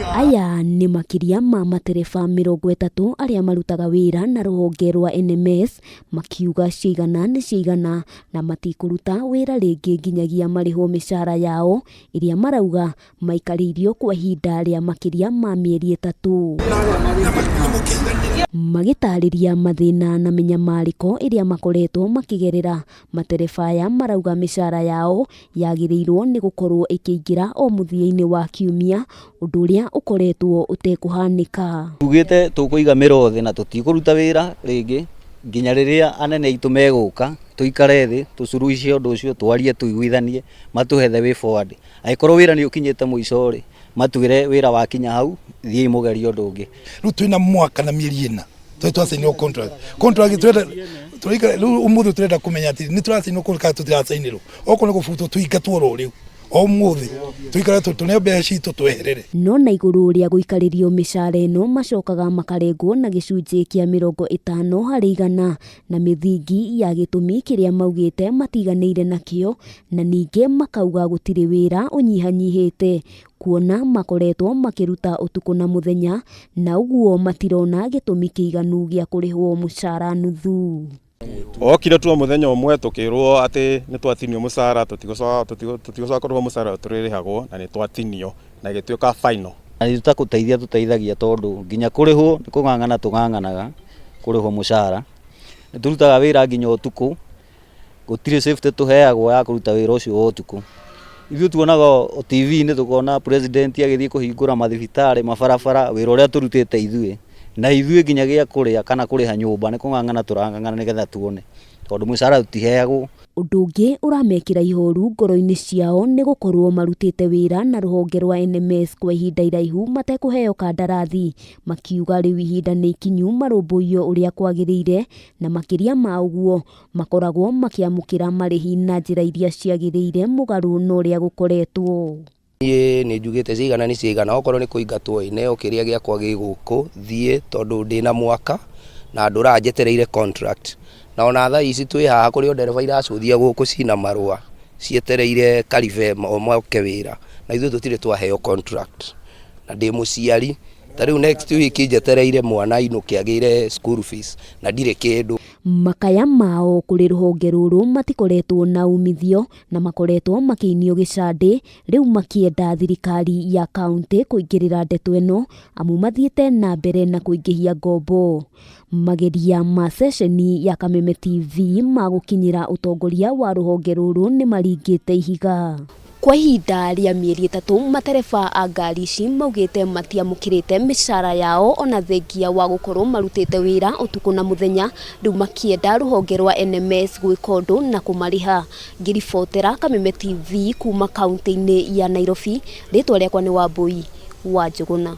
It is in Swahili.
Aya nĩ makiria ma matereba 30 arĩa marutaga wĩra na rũhonge rwa NMS makiuga ciigana nĩ ciigana na matikũruta wĩra rĩngĩ nginyagia marĩhwo mĩcara yao iria marauga maikarĩirio kwa ihinda rĩa makiria ma mĩeri 3. Magĩtarĩria mathĩna na mĩnyamarĩko iria makoretwo makĩgerera, matereba aya marauga mĩcara yao yagĩrĩirwo nĩ gũkorwo ĩkĩingĩra o mũthia-inĩ wa kiumia, ũndũ ũrĩa ũkoretwo ũtekũhanĩka. Tugĩte tũkũiga mĩro thĩ na tũtikũruta wĩra rĩngĩ nginya rĩrĩa anene aitũ megũka, tũikare thĩ tũcuruicie ũndũ ũcio, twarie tũiguithanie, matũhe the way forward. Angĩkorwo wĩra nĩ ũkinyĩte mũico rĩ, matwĩre wĩra wakinya hau thiĩ mũgerie ũndũ ũngĩ. Rĩu twĩna mwaka na mĩeri 4 twasainirwo contract twenda umuthi turenda kumenya ati ni turasainirwo contract tutirasainirwo okorwo nĩ gũbutwo tũingatwo rĩu o muthi tuikara tũtune mbeca citũ tweherere. No na igũrũ rĩa gũikarĩrio mĩcara ĩno macokaga makarengwo na gĩcunjĩ kĩa 50 harĩ 100 na mĩthingi ya gĩtũmi kĩrĩa maugĩte matiganĩire nakĩo, na ningĩ makauga gũtirĩ wĩra ũnyihanyihĩte kuona makoretwo makĩruta ũtukũ na mũthenya, na ũguo matirona gĩtũmi kĩiganu gĩa kũrĩhwo mũcara nuthu. Okire tu muthenya umwe tukirwo ati ni twatinio musara tutigocoka kurwo musara turirihagwo na ni twatinio na gituika final. Ani tutakuteithia tuteithagia tondu nginya kurihwo ni kung'ang'ana tung'ang'anaga kurihwo musara. Ni turutaga wira nginya utuku, gutire safety tuheagwo ya kuruta wira ucio utuku. Ithuĩ tuonaga TV ni tukona president agithii kuhingura mathibitarĩ mabarabara, wira uria turutite ithuĩ na ithuĩ nginya gĩa kũrĩa kana kũrĩha nyũmba nĩ kũng'ang'ana tũrang'ang'ana nĩgetha tuone tondũ mũcara tutiheagwo. Ũndũ ũngĩ ũramekĩra ihoru ngoro-inĩ ciao nĩ gũkorwo marutĩte wĩra na rũhonge rwa NMS kwa ihinda iraihu matekũheo kandarathi, makiuga rĩu ihinda nĩ ikinyu marũmbũiyo ũrĩa kwagĩrĩire, na makĩria ma ũguo makoragwo makĩamũkĩra marĩhi na njĩra iria ciagĩrĩire mũgarũ na ũrĩa gũkoretwo. Nĩ njugĩte cigana nĩ cigana, okorwo nĩ kũingatwo ĩne kĩrĩa gĩakwa gĩgũkũ thiĩ tondũ ndĩna mwaka na ndũra njetereire contract, na ona thaa ici twĩ haha kũrĩ o ndereba iracuthia gũkũ cina marũa cietereire karibe moke wĩra, na ithuĩ tũtirĩ twaheo contract na ndĩ mũciari. Ta rĩu next week njetereire mwana ainũke agĩre school fees na ndirĩ kĩndũ. Makaya mao kũrĩ rũhonge rũrũ matikoretwo na umithio na makoretwo makĩinio gĩcandĩ, rĩu makĩenda thirikari ya kaunti kũingĩrĩra ndeto ĩno amu mathiĩte na mbere na kũingĩhia ngombo. Mageria ma ceceni ya Kameme TV ma gũkinyĩra ũtongoria wa rũhonge rũrũ nĩ maringĩte ihiga. Kwa ihinda rĩa mĩeri 3 matereba a ngari ici maugĩte matiamũkĩrĩte mĩcara yao ona thengia wa gũkorwo marutĩte wĩra ũtukũ na mũthenya, rĩu makĩenda rũhonge rwa NMS gwĩka ũndũ na kũmarĩha. Ngĩribotera Kameme TV kuma kaunti-inĩ ya Nairobi, rĩtwa rĩakwa nĩ Wambui wa Njũgũna.